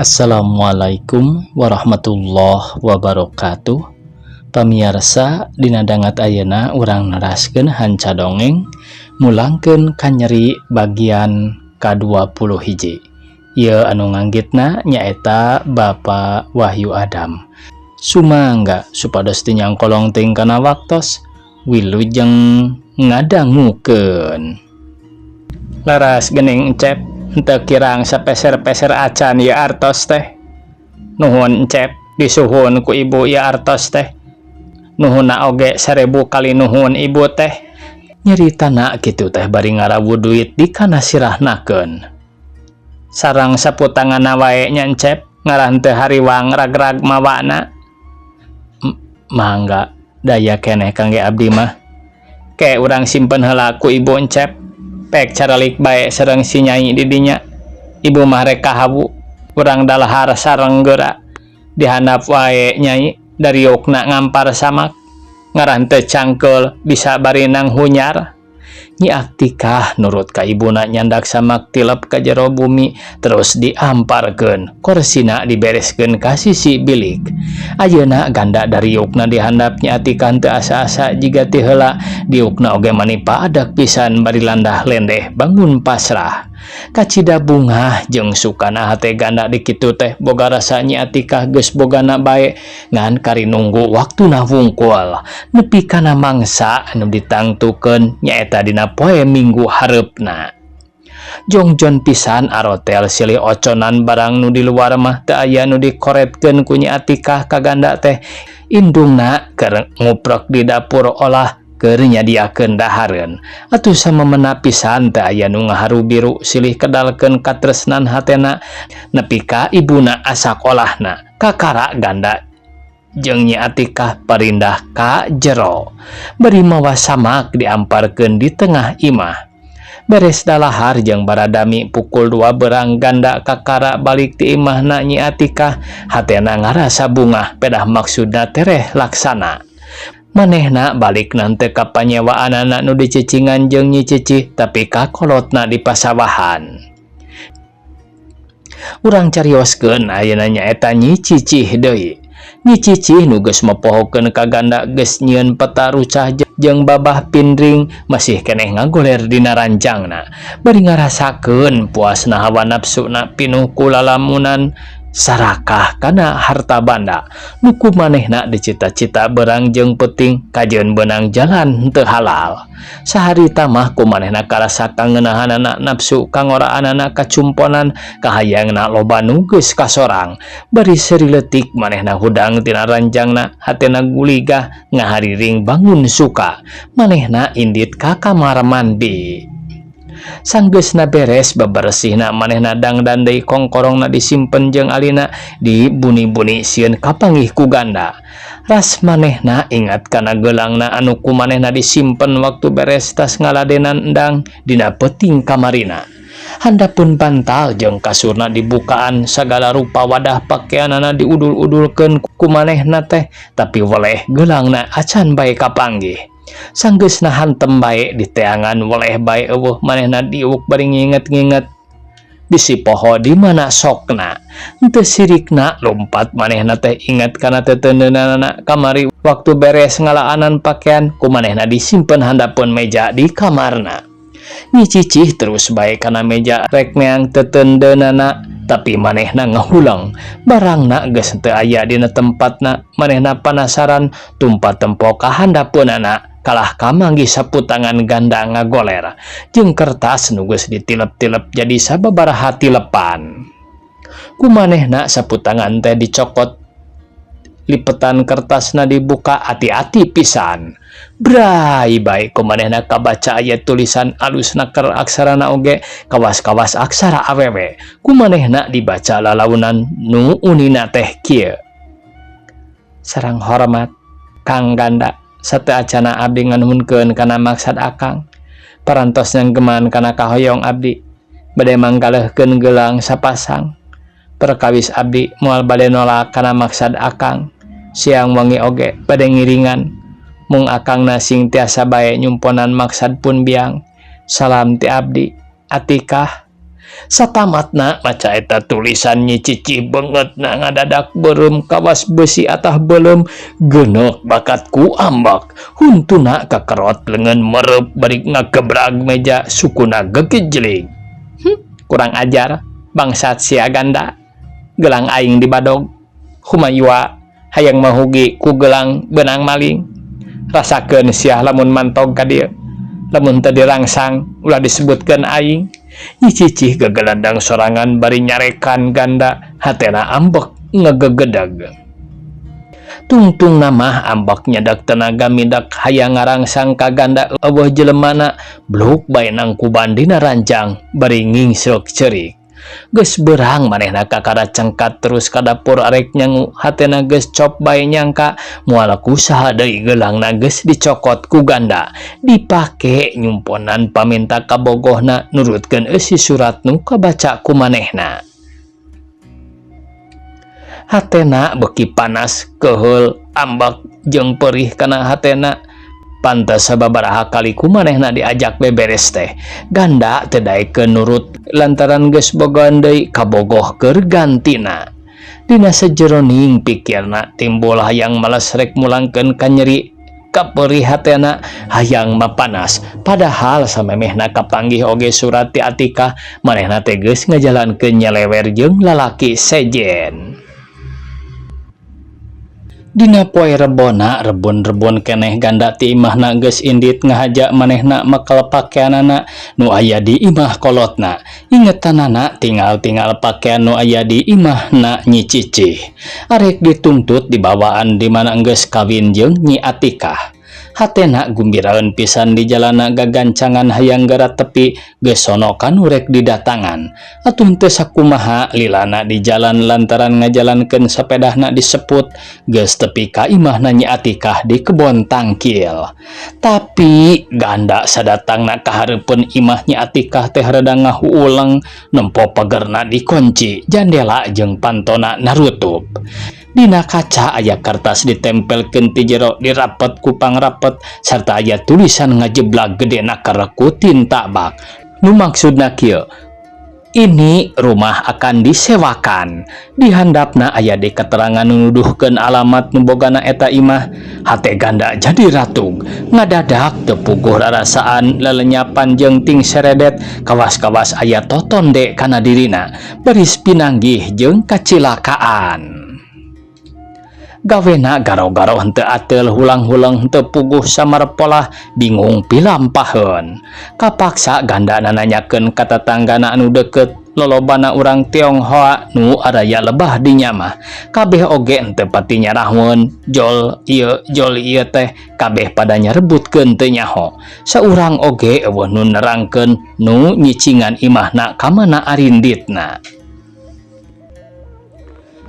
Assalamualaikum warahmatullahi wabarakatuh. Pamirsa dina dangat ayeuna urang neraskeun hanca dongeng mulangkeun kanyeri bagian ka-20 hiji. Ieu anu nganggitna nyaeta Bapak Wahyu Adam. Sumangga supados teu nyangkolong teuing kana waktos wilujeng ngadangukeun. Laras geuning Encep henteu kirang sapeser-peser acan ieu artos teh. Nuhun Encep, disuhun ku Ibu ieu artos teh. Nuhunna oge 1000 kali nuhun Ibu teh. Nyeritana kitu teh bari ngarawu duit dikana sirahnakeun. Sareng saputanganna wae nya Encep, ngarah teu hariwang ragrag mawana. Mangga daya keneh kangge abdi mah. Ke urang simpen heula ku Ibu Encep. Pek caralik bae sareng si Nyai di dinya. Ibu mah rek kahawu, urang dalahar sareng geura. Dihandap wae Nyai dariukna ngampar samak. Ngaran teu cangkeul bisa bari nang hunyar. Nyi Aktikah nurut ka ibuna nyandak samak tilep ka jero bumi terus diamparkeun. Korsina dibereskeun ka sisi bilik. Ayeuna ganda dariukna dihandap Nyi Aktikah teu asa-asa jiga ti heula diukna oge manipa adak pisan bari landah lendeh bangun pasrah. Kacida bungah jeung sukana hate ganda di kitu teh boga rasa Nyi Aktikah geus bogana bae ngan kari nunggu waktuna wungkul nepi kana mangsa anu ditangtukeun nyaeta dina poe Minggu hareupna. Jongjon pisan arotel silih oconan barang nu di luar mah teu aya nu dikoretkeun ku Nyi Aktikah ka ganda teh. Indungna keur nguprek di dapur olah keur nyadiakeun dahareun. Atuh samemena pisan teu aya nu ngaharu biru silih kedalkeun katresnan hatena nepi ka ibuna asa kolahna. Kakara ganda jeung Nyi Aktikah parindah ka jero. Bari mawa samak diamparkeun di tengah imah. Beres dalahar jeung baradami pukul 2 berang ganda kakara balik ti imahna Nyi Aktikah. Hatena ngarasa bungah pedah maksudna tereh laksana. Manehna balik nante ka panyewaanana nu dicecingan jeung Nyi Cicih tapi ka kolotna di pasawahan. Urang carioskeun ayeuna nyaeta Nyi Cicih deui. Nyi Cicih nu geus mepohokeun ka ganda geus nyieun peta rucah jeung babah pindring masih keneh ngagoler dina ranjangna. Bari ngarasakeun puasna hawa nafsuna pinuh ku lalamunan sarakah kana harta banda nu kumanehna dicita-cita berang jeung peuting kajeun beunang jalan teu halal. Saharita mah kumanehna karasa kangenahanana nafsu kangoraanana kacumponan kahayangna loba nu geus kasorang. Bari serileutik manehna hudang tina ranjangna hatena guligah ngahariring bangun suka. Manehna indit ka kamar mandi. Sanggeusna beres babersihna manehna dangdan deui kongkorongna disimpen jeung alina dibuni-buni sieun kapanggih ku ganda. Ras manehna ingat kana geulangna anu kumanehna disimpen waktu beres tas ngaladenan endang dina peuting kamarina. Handapun bantal jeung kasurna dibukaan sagala rupa wadah pakaianana diudul-udulkeun kumanehna teh tapi weleh geulangna acan bae kapanggih. Sanggeusna hantem bae di teangan weleh bae eueuh manehna diuk bari nginget-nginget bisi poho di mana sokna. Henteu sirikna lompat manehna teh inget kana teteundeunana kamari waktu beres ngalaanan pakaian kumanehna disimpen handapun meja di kamarna. Nyi Cicih terus bae kana meja rek meang teteundeunana tapi manehna ngahulang barangna geus teu aya dina tempatna. Manehna panasaran tumpa tempo ka handapeunana kalah kamanggih saputangan ganda ngagoler jeung kertas nu geus ditilep-tilep jadi sababaraha tilepan. Kumanehna saputangan teh dicokot lipetan kertasna dibuka hati-hati pisan. Brai bae kumanehna kabaca aya tulisan alusna keur aksarana oge kawas-kawas aksara awewe. Kumanehna dibaca lalaunan nu unina teh kieu. Sareng hormat Kang Ganda, sateu acana abdi nganuhunkeun kana maksad akang. Parantos nyanggeman kana kahoyong abdi bade manggaleuhkeun geulang sapasang. Perkawis abdi moal bade nolak kana maksad akang. Siang wengi oge bade ngiringan. Mung akangna sing tiasa bae nyumponan maksad pun biang. Salam ti abdi, Aktikah. Satamatna maca eta tulisan Nyi Cici banget na ngadadak berem kawas besi atah belum genek bakatku ambak huntuna kakerot lengan merep balik ngakebrag meja sukuna gegejling. Kurang ajar bangsat sia ganda gelang aing di badog humayua hayang mahugi ku gelang benang maling rasakeun sia lamun mantog ka dieu lamun teu dirangsang ulah disebutkeun aing. Nyi Cici gegelandang sorangan bari nyarekan ganda hatena ambek ngegegedeg. Tungtung nama ambak nyadak tenaga midak hayang ngarangsang ka ganda eueuh jelemana bluk bae nang kuban dina ranjang bari ngingsruk ceurik. Geus beurang manehna kakara cengkat terus ka dapur arek nyangu hatena geus cop bae nyangka moal kusaha deui geulangna geus dicokot ku ganda dipake nyumponan paminta kabogohna nurutkeun eusi surat nu kabaca ku manehna. Hatena beuki panas keheul ambak jeung perih kana hatena. Pantes sababaraha kali kumanehna diajak beberes teh ganda teu daekeun nurut lantaran geus bogohan deui kabogoh keur gantina. Dina sajeroning pikirna timbul hayang males rek mulangkeun ka nyeri kaperih hatena hayang mapanas padahal samemehna kapanggih oge surat ti Atika manehna teh geus ngajalankeun nyelewer jeung lalaki sejen. Dina poe rebona rebon-rebon keneh ganda ti imahna geus indit ngahaja manehna makel pakeanana nu aya di imah kolotna. Ingetanana tinggal pakaian nu aya di imahna Nyi Cici. Arek dituntut dibawaan di mana geus kawin jeung Nyi Atikah. Hatena gumbiraeun pisan di jalana gagancangan hayang gara tepi geus sono kanu rek didatangan. Atuh teu sakumaha lilana di jalan lantaran ngajalankeun sapedahna diseput geus tepi ka imahna Nyi Atikah di kebon tangkil. Tapi ganda sadatangna ka hareupeun imah Nyi Atikah teh rada ngahuuleng nempo pagerna dikunci jandela jeung pantona narutup. Dina kaca aya kertas ditempelkeun ti jero dirapet ku pangrapet sarta aya tulisan ngajeblak gedena kareku tinta bak. Nu maksudna kieu, ini rumah akan disewakan. Di handapna aya di keterangan nuduhkeun alamat nu bogana eta imah. Hate ganda jadi ratug ngadadak teu puguh rarasaan lelenyapan jeung ting seredet kawas-kawas aya totonde kana dirina beris pinanggih jeung kacilakaan. Gawena garo-garo henteu ateul hulang-hulang henteu puguh samar polah bingung pilampaheun. Kapaksa gandana nanyakeun ka tatanggana anu deukeut lolobana urang Tionghoa nu araya lebah di nyamah. Kabeh oge henteu pati nyarahweun jol ieu teh kabeh pada nyarebutkeun teu nyaho. Saurang oge eueuh nu nerangkeun nu nyicingan imahna ka mana arinditna.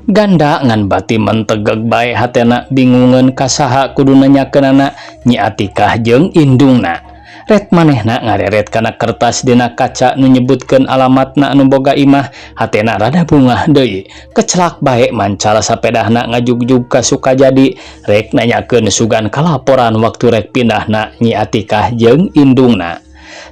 Ganda ngan bati mentegeg bae hatena bingungeun kasaha kudu nanyakeunana Nyi Atikah jeung indungna. Ret manehna ngareret kana kertas dina kaca nu nyebutkeun alamatna anu boga imah hatena rada bungah deui. Kecelak bae mancal sapedahna ngajugjug ka Sukajadi rek nanyakeun sugan kalaporan waktu rek pindahna Nyi Atikah jeung indungna.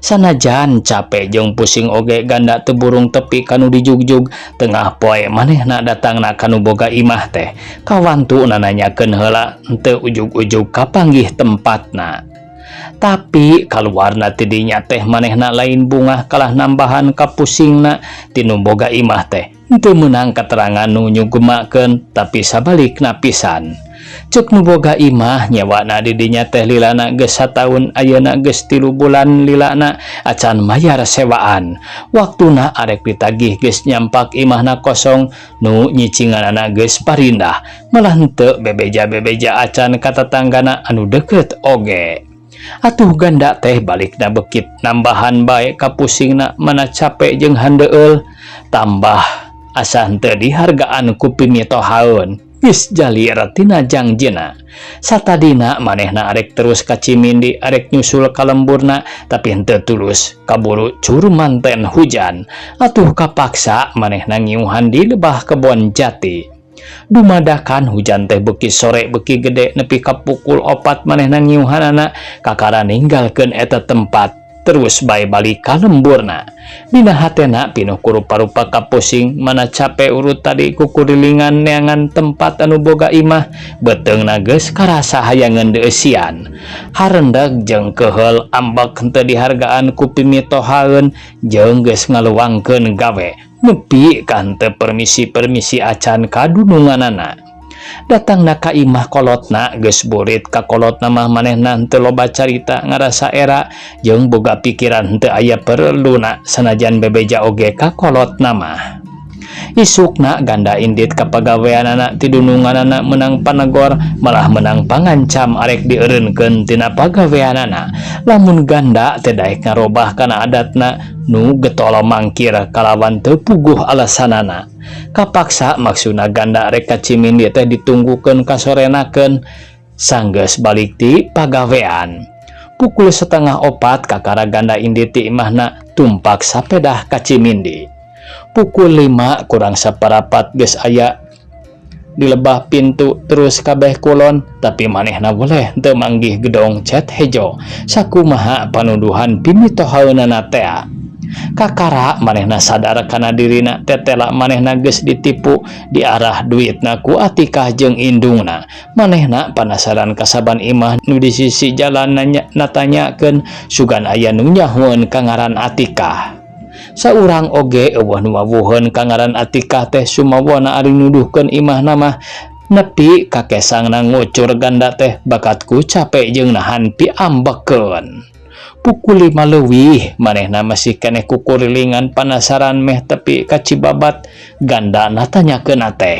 Sanajan capek jeung pusing oge ganda teu burung tepi kanu dijugjug tengah poe manehna datangna kanu boga imah teh kawantuna nanyakeun heula henteu ujug-ujug kapanggih tempatna. Tapi kaluarna ti dinya teh manehna lain bungah kalah nambahan kapusingna tinu boga imah teh henteu meunang katerangan nu nyugemakeun tapi sabalikna pisan. Cuk nu boga imah nyewana di dinya teh lilana geus sataun ayeuna geus 3 bulan lilana acan mayar sewaan. Waktuna arek ditagih geus nyampak imahna kosong nu nyicinganana geus parindah malah henteu bebeja-bebeja acan ka tatanggana anu deukeut oge. Atuh ganda teh balikna bekit nambahan bae kapusingna mana capek jeung handeueul tambah asa henteu dihargaan ku pimitohaeun. Geus jalir tina jangjena. Satadina manehna arek terus ka Cimindi arek nyusul ka lemburna tapi henteu tulus kaburu cur manten hujan. Atuh kapaksa manehna ngiuhan di lebah kebon jati. Dumadakan hujan teh beuki sore beuki gede nepi ka pukul 4 manehna ngiuhanana kakara ninggalkeun eta tempat terus bae balik ka lemburna. Dina hatena pinuh ku rupa-rupa kapusing mana capek urut tadi ku kurilingan neangan tempat anu boga imah beteungna geus karasa hayangan deeusian. Harendag jeung keheul ambek henteu dihargaan ku pimitohaeun jeung geus ngaluangkeun gawe nepi ka henteu permisi-permisi acan kadununganana. Datangna ka imah kolotna geus burit ka kolotna mah manehna henteu loba carita ngarasa era jeung boga pikiran henteu aya perluna sanajan bebeja oge ka kolotna mah. Isukna ganda indit ka pagaweanana ti dununganana menang panegor malah menang pangancam arek dieureunkeun tina pagaweanana lamun ganda teu daek ngarobah kana adatna nu getolo mangkir kalawan teu puguh alasanana. Kapaksa maksudna ganda rek kacimindi teh ditunggukeun kasorenakeun sanggeus balik ti pagawean. Pukul 3:30 kakara ganda indit ti imahna tumpak sapedah kacimindi. Pukul 5 kurang saparapat geus aya di lebah pintu terus kabeh kulon tapi manehna boleh teu manggih gedong cet hejo sakumaha panuduhan pimitohaeunana teh. Kakara manehna sadar kana dirina tetela manehna geus ditipu diarah duitna ku Atikah jeung indungna. Manehna panasaran kasaban imah nu di sisi jalan natanyakeun sugan aya nu nyahoeun ka ngaran Atikah. Saurang oge eueuh nu wawuheun ka ngaran Atikah teh sumawana ari nuduhkeun imah mah nepi ka kesangna ngucur ganda teh bakatku capek jeung nahan piambekeun. Pukul 5 leuwih manehna masih keneh kukurilingan panasaran meh tepi ka Cibabat ganda natanyakeun teh.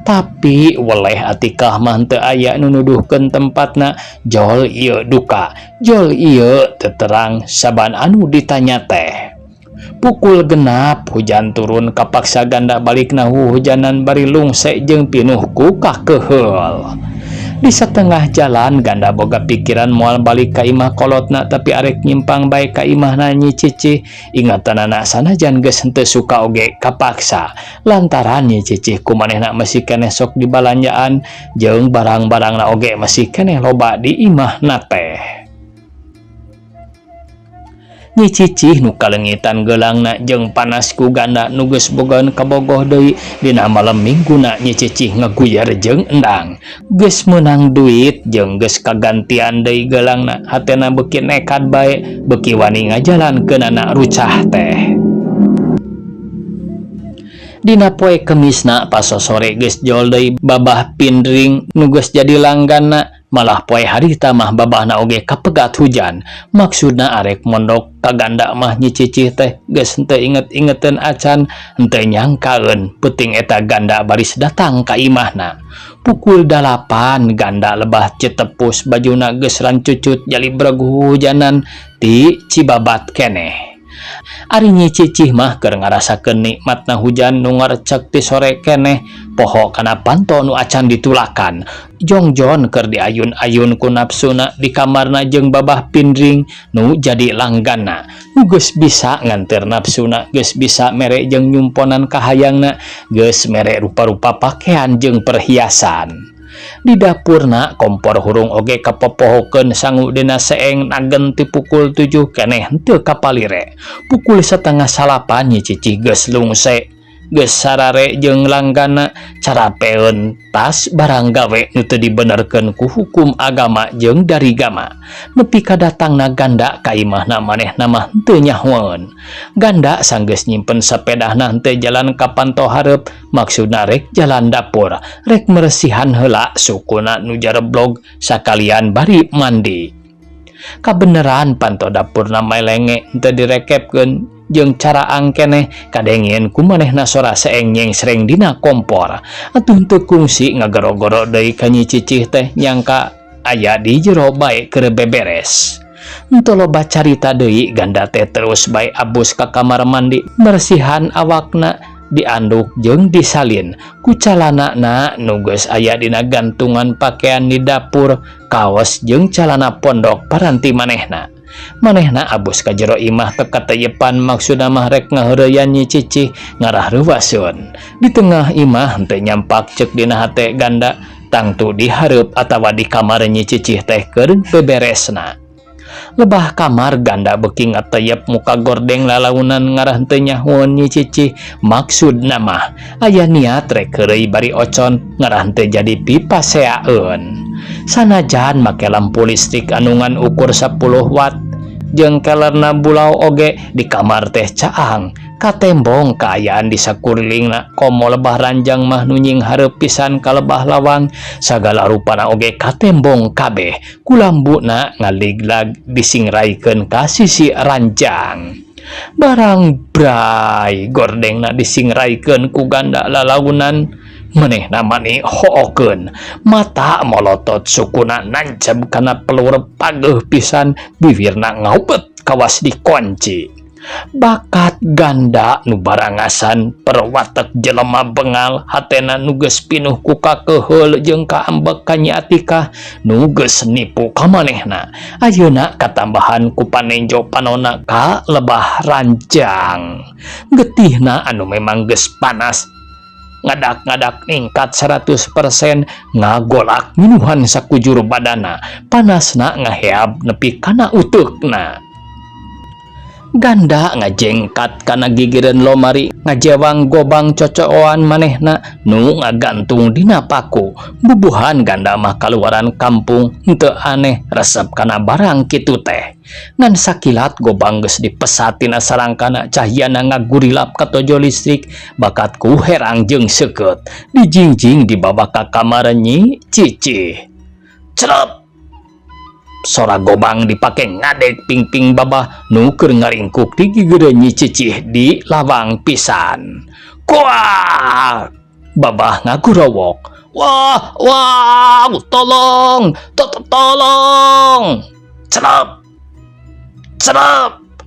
Tapi weleh Atikah mah teu aya nu nuduhkeun tempatna jol ieu duka. Jol ieu teu terang saban anu ditanya teh. Pukul 6 hujan turun kapaksa ganda balikna hujanan bari lungsek jeung pinuh ku kakeheul. Di setengah jalan ganda boga pikiran moal balik ka imah kolotna tapi arek nyimpang bae ka imahna Nyi Cicih ingatanana sanajan geus henteu suka oge kapaksa lantaran Nyi Cicih kumanehna masih keneh sok dibalanjaan jeung barang-barangna oge masih keneh loba di imahna teh. Nyi Cicih nu kalengitan geulangna jeung panas ku ganda nu geus bogaeun kabogoh deui dina malam mingguna Nyi Cicih ngaguyar jeung endang geus meunang duit jeung geus kagantian deui geulangna hatena beuki nekat bae beuki wani ngajalankeunana rucah teh. Dina poe Kemisna pas sore geus jol deui babah Pindring nu geus jadi langganna malah poe harita mah babahna oge kapegat hujan. Maksudna arek mondok ka ganda mah Nyi Cicih teh geus henteu inget-ingeteun acan henteu nyangkaeun peuting eta ganda baris datang ka imahna. Pukul 8 ganda lebah cetepus bajuna geus rancucut jalibreg hujanan ti Cibabat keneh. Ari Nyi Cicih mah keur ngarasakeun nikmatna hujan nu ngarecek ti sore keneh poho kana panto nu acan ditulakan. Jongjon keur diayun-ayun ku nafsuna di kamarna jeung babah Pindring nu jadi langganna. Nu geus bisa nganteur nafsuna, geus bisa mere jeung nyumponan kahayangna, geus mere rupa-rupa pakaian jeung perhiasan. Di dapurna kompor hurung oge kapopohokeun sangu dina seeng nagen ti pukul 7 keneh henteu kapalire. Pukul 6:30 Nyi Cicih geus lungsek geus sarare jeung langgana carapeun tas barang gawe nu teu dibenerkeun ku hukum agama jeung dari gama. Nepi ka datangna ganda ka imahna manehna mah henteu nyahoeun. Ganda sanggeus nyimpen sapedahna henteu jalan ka panto hareup maksudna rek jalan dapur rek meresihan heula sukuna nu jareblog sakalian bari mandi. Kabeneran panto dapurna melenge henteu direkepkeun jeung cara angkeneh kadengieun kumanehna sora seeng nyengsreng dina kompor. Atuh henteu kungsi ngagoro-goro deui ka Nyi Cicih teh nyangka aya di jero bae keur beberes. Henteu loba carita deui ganda teh terus bae abus ka kamar mandi mersihan awakna dianduk jeung disalin ku calanana nu geus aya dina gantungan pakaian di dapur kaos jeung calana pondok paranti manehna. Manehna abus ka jero imah teu kateyepan maksudna mah rek ngaheureuyan Nyi Cicih ngarah reuwaseun. Di tengah imah henteu nyampak ceuk dina hate ganda tangtu di hareup atawa di kamar Nyi Cicih teh keur beberesna. Lebah kamar ganda beki ngatayap muka gordeng lalaunan ngarah teu nyahoan Nyi Cicih maksud nama aya niat rek heureuy bari ocon ngarah teu jadi pipaseaeun. Sanajan make lampu listrik anu ngan ukur 10 watt jeung kelerna bulau oge di kamar teh caang katembong kaayaan di sakurilingna komo lebah ranjang mah nu nying hareup pisan ka lebah lawang sagala rupana oge katembong kabeh kulambuna ngaliglag disingraikeun ka sisi ranjang. Barang bray gordengna disingraikeun ku ganda lalaunan manehna mani hookeun mata molotot sukuna nancep kana pelur pageuh pisan bibirna ngaubet kawas dikunci. Bakat ganda nu barangasan perwatek jelema bengal hatena nu geus pinuh ku kakeheul jeung kaambek ka Nyi Atikah nu geus nipu ka manehna ayeuna katambahan ku panenjo panonna ka lebah ranjang. Getihna anu memang geus panas ngadak-ngadak ningkat 100% ngagolak minuhan sakujur badana panasna ngaheab nepi kana uteukna. Ganda ngajengkat kana gigireun lomari ngajewang gobang cocoan manehna nu ngagantung dina paku. Bubuhan ganda mah kaluaran kampung henteu aneh resep kana barang kitu teh. Ngan sakilat gobang geus dipesat tina sarangkana cahyana ngagurilap ka tojo listrik bakat ku herang jeung seukeut dijingjing di babak ka kamar Nyi Cicih. Cerep sora gobang dipake ngadeg ping-ping babah nu keur ngaringkuk di gigireun Nyi Cicih di lawang pisan. Kuah babah ngagurowok. Wah, tolong, tolong. Cerep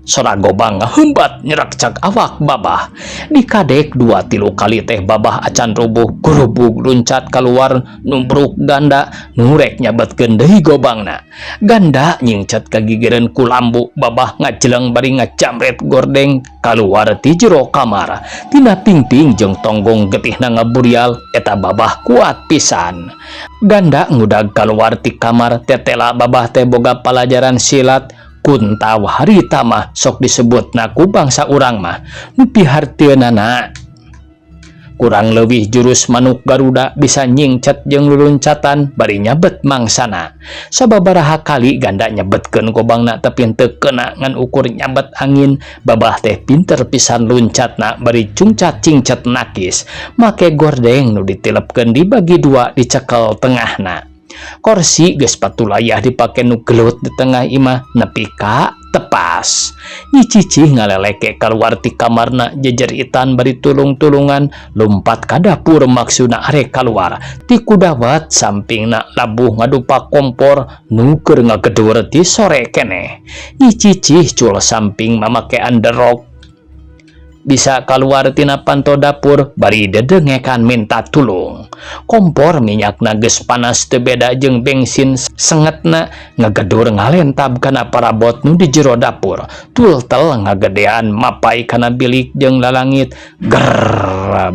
sora gobang ngaheumbat nyerak cak awak babah. Dikadek 2-3 kali teh babah acan rubuh kurubug luncat keluar numbruk ganda nurek nyabetkeun deui gobangna. Ganda nyingcet ka gigireun ku lambu babah ngajeleng bari ngajamret gordeng kaluar ti jero kamar. Tina pingping jeung tonggong getihna ngaburial eta babah kuat pisan. Ganda ngudag kaluar ti kamar tetela babah teh boga pelajaran silat kuntaw harita mah sok disebutna ku bangsa urang mah nu pihartieunana kurang leuwih jurus manuk Garuda bisa nyingcet jeung luluncatan bari nyabet mangsana. Sababaraha kali ganda nyabetkeun gobangna tapi teu keuna ngan ukur nyabet angin babah teh pinter pisan luncatna bari cungcat cingcet nakis make gordeng nu ditilepkeun dibagi 2 dicekel tengahna. Korsi geus patulayah dipake nu gelut di tengah imah nepi ka tepas. Nyi Cicih ngaleleke kaluar ti kamarna jejeritan bari tulung-tulungan lumpat ka dapur maksudna arek kaluar ti kudawat sampingna labuh ngadupa kompor nu keur ngagedur ti sore keneh. Nyi Cicih cul samping mamake underrok bisa keluar tina panto dapur bari dedengekan minta tulung. Kompor minyakna geus panas teu beda jeung bensin sengetna ngagedur ngalentab kana parabot nu di jero dapur. Tultel ngagedean mapai kana bilik jeung lalangit ger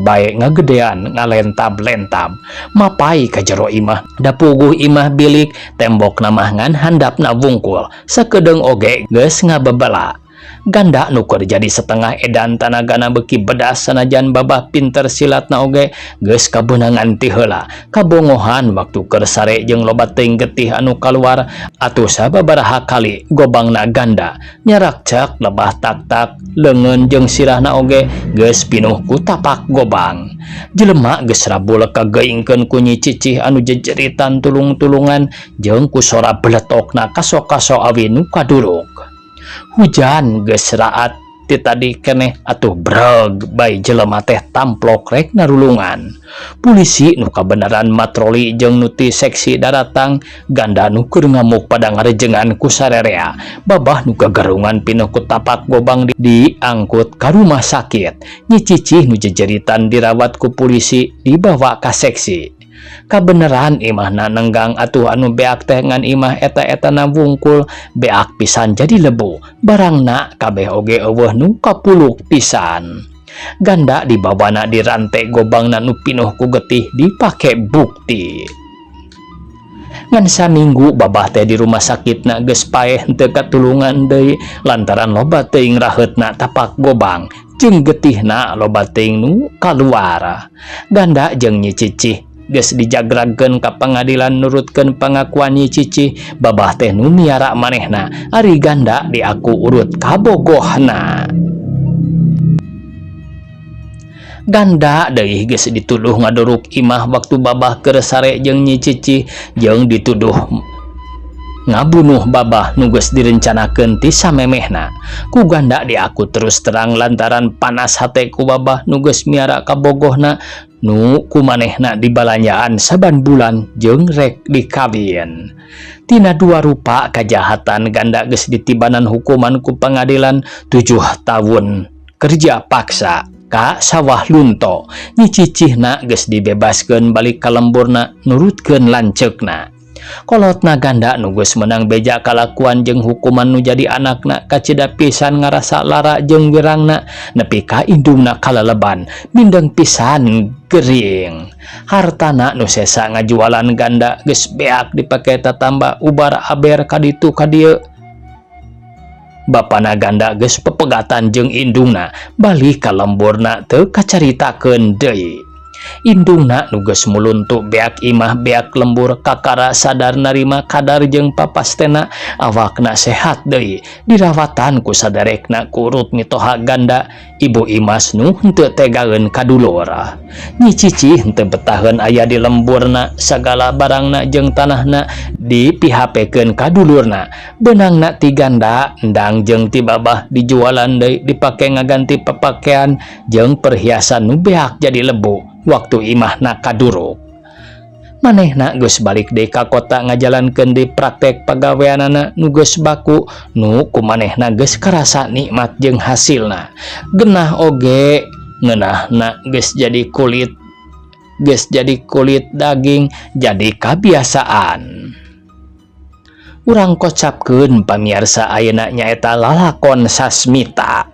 bae ngagedean ngalentab-lentab mapai ka jero imah. Da puguh imah bilik tembokna mah ngan handapna wungkul sakedeung oge geus ngabebela. Ganda nukur jadi setengah edan tanagana beki bedas sanajan babah pinter silatna oge geus kabeunangan ti heula kabongohan waktu keur sare jeung loba teuing getih anu kaluar atuh sababaraha kali gobangna ganda nyarak cak lebah tak-tak leungeun jeung sirahna oge geus pinuh ku tapak gobang. Jelema geus rabul kageingkeun ku Nyi Cicih anu jejeritan tulung-tulungan jeung ku sora beletokna kaso-kaso awi nu kaduruk. Hujan geus raat ti tadi keneh atuh breg bae jelema teh tamplok rek narulungan. Polisi nu kabeneran matroli jeung nu ti seksi daratang ganda nu keur ngamuk pada ngarejengan ku sarerea babah nu gagarungan pinuh ku tapak gobang diangkut ka rumah sakit. Nyi Cicih nu jejeritan dirawat ku polisi dibawa ka seksi. Kabeneran imahna nenggang atuh anu beak teh ngan imah eta-etana wungkul beak pisan jadi lebu barangna kabeh oge eueuh nu kapuluk pisan. Ganda dibabana di rantai gobangna nu pinuh ku getih dipake bukti. Ngan saminggu babah teh di rumah sakit na geus paeh henteu katulungan deui lantaran loba teuing raheutna tapak gobang jeung getihna loba teuing nu kaluar. Ganda jeung Nyi Cicih geus dijagrakeun ka pangadilan nurutkeun pangakuan Nyi Cicih babah teh nu miara manehna ari Ganda diaku urut kabogohna. Ganda deui geus dituduh ngaduruk imah waktu babah keur sare jeung Nyi Cicih jeung dituduh ngabunuh babah nu geus direncanakeun ti samemehna. Ku Ganda diaku terus terang lantaran panas hate ku babah nu geus miara kabogohna nu kumanehna dibalanjaan saban bulan jeung rek dikawin. Tina dua rupa kajahatan Ganda geus ditibanan hukuman ku pengadilan 7 tahun kerja paksa ka sawah lunto. Nyi Cicihna geus dibebaskeun balik ka lemburna nurutkeun lanceukna. Kolotna Ganda nu geus meunang beja kalakuan jeung hukuman nu jadi anakna kacida pisan ngarasa lara jeung wirangna nepi ka indungna kaleleban mindeng pisan gering. Hartana nu sesa ngajualan Ganda geus beak dipake tatamba ubar aber ka ditu ka dieu. Bapana Ganda geus pepegatan jeung indungna balik ka lemburna teu kacaritakeun deui. Indungna nu geus muluntu beak imah beak lembur kakara sadar narima kadar jeung papastena awakna sehat deui dirawatan ku sadarekna ku urut mitoha Ganda ibu Imas nu henteu tegaeun kadulur. Nyi Cicih henteu betaheun aya di lemburna sagala barangna jeung tanahna dipihapekeun kadulurna. Beunangna ti Ganda endang jeung ti babah dijualan deui dipake ngaganti papakean jeung perhiasan nu beak jadi lebu waktu imahna kaduruk. Manehna geus balik deui ka kota ngajalankeun di praktek pagaweanana nu geus baku nu kumanehna geus karasa nikmat jeung hasilna. Genah oge ngeunahna geus jadi kulit daging jadi kabiasaan. Urang kocapkeun pamirsa ayeuna nyaeta lalakon Sasmita.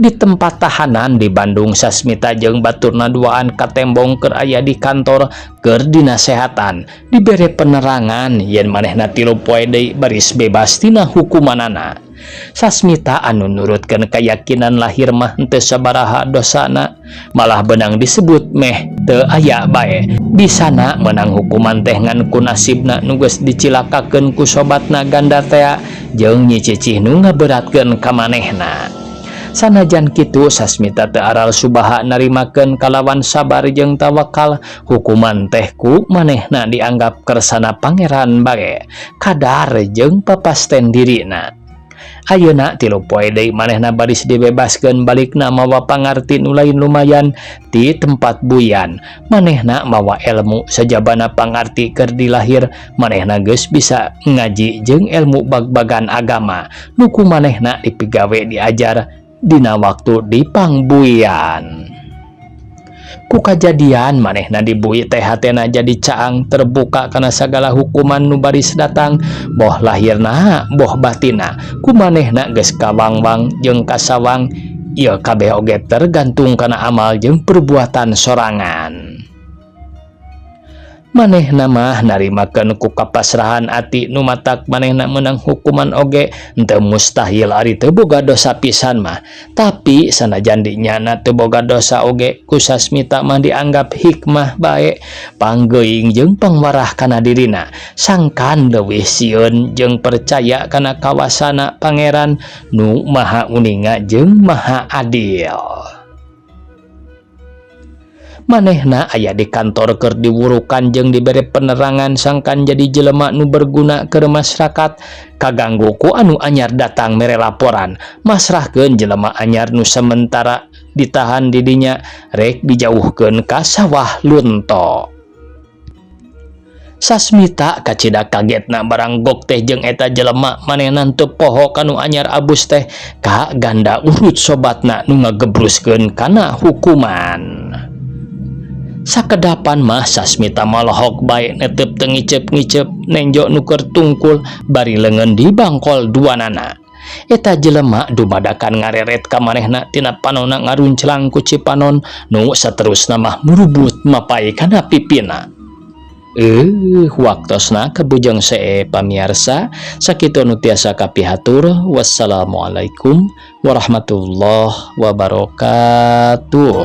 Di tempat tahanan di Bandung Sasmita jeung baturna duaan katembong keur aya di kantor keur dinasehatan dibere penerangan yen manehna 3 poe deui baris bebas tina hukumanana. Sasmita anu nurutkeun keyakinan lahir mah henteu sabaraha dosana malah beunang disebut meh teu aya bae. Bisana menang hukuman teh ngan ku nasibna nu geus dicilakakeun ku sobatna Ganda tea jeung Nyi Cicih nu ngaberatkeun ka manehna. Sanajan kitu Sasmita teu aral subaha narimakeun kalawan sabar jeung tawakal hukuman teh ku manehna dianggap kersana pangeran bae kadar jeung papasten dirina. Ayeuna 3 poe deui manehna baris dibebaskeun balikna mawa pangarti nu lain lumayan ti tempat buyan. Manehna mawa ilmu sajabana pangarti keur dilahir manehna geus bisa ngaji jeung ilmu bag-bagan agama nu ku manehna dipigawe diajar dina waktu di pangbuyan. Ku kajadian manehna dibui teh hatena jadi caang terbuka kana sagala hukuman nu baris datang boh lahirna boh batina ku manehna geus kawangwang jeung kasawang ieu kabeh oge tergantung kana amal jeung perbuatan sorangan. Manehna mah narimakeun ku kapasrahan ati nu matak manehna meunang hukuman oge henteu mustahil ari teu boga dosa pisan mah. Tapi sanajan dinyana teu boga dosa oge ku Sasmita mah dianggap hikmah bae panggeuing jeung pangwarah kana dirina. Sangkan leuwih sieun jeung percaya kana kawasana pangeran nu maha uninga jeung maha adil. Manehna aya di kantor keur diwurukan jeung dibere penerangan sangkan jadi jelema nu berguna keur masyarakat. Kaganggu ku anu anyar datang mere laporan masrahkeun jelema anyar nu sementara ditahan di dinya rek dijauhkeun ka sawah lunto. Sasmita kacida kagetna barang gok teh jeung eta jelema manehna teu poho kanu anyar abus teh ka Ganda urut sobatna nu ngagebruskeun kana hukuman. Sakedapan mah Sasmita malohok bae netep teu ngicep-ngicep nenjo nu keur tungkul bari leungeun di bangkol duanana. Eta jelema dumadakan ngareret ka manehna tina panonna ngarunclang ku Cipanon nu saterusna mah murubut mapai kana pipina. Waktosna kabujang see pamirsa sakitu nu tiasa kapihatur. Wassalamualaikum warahmatullahi wabarakatuh.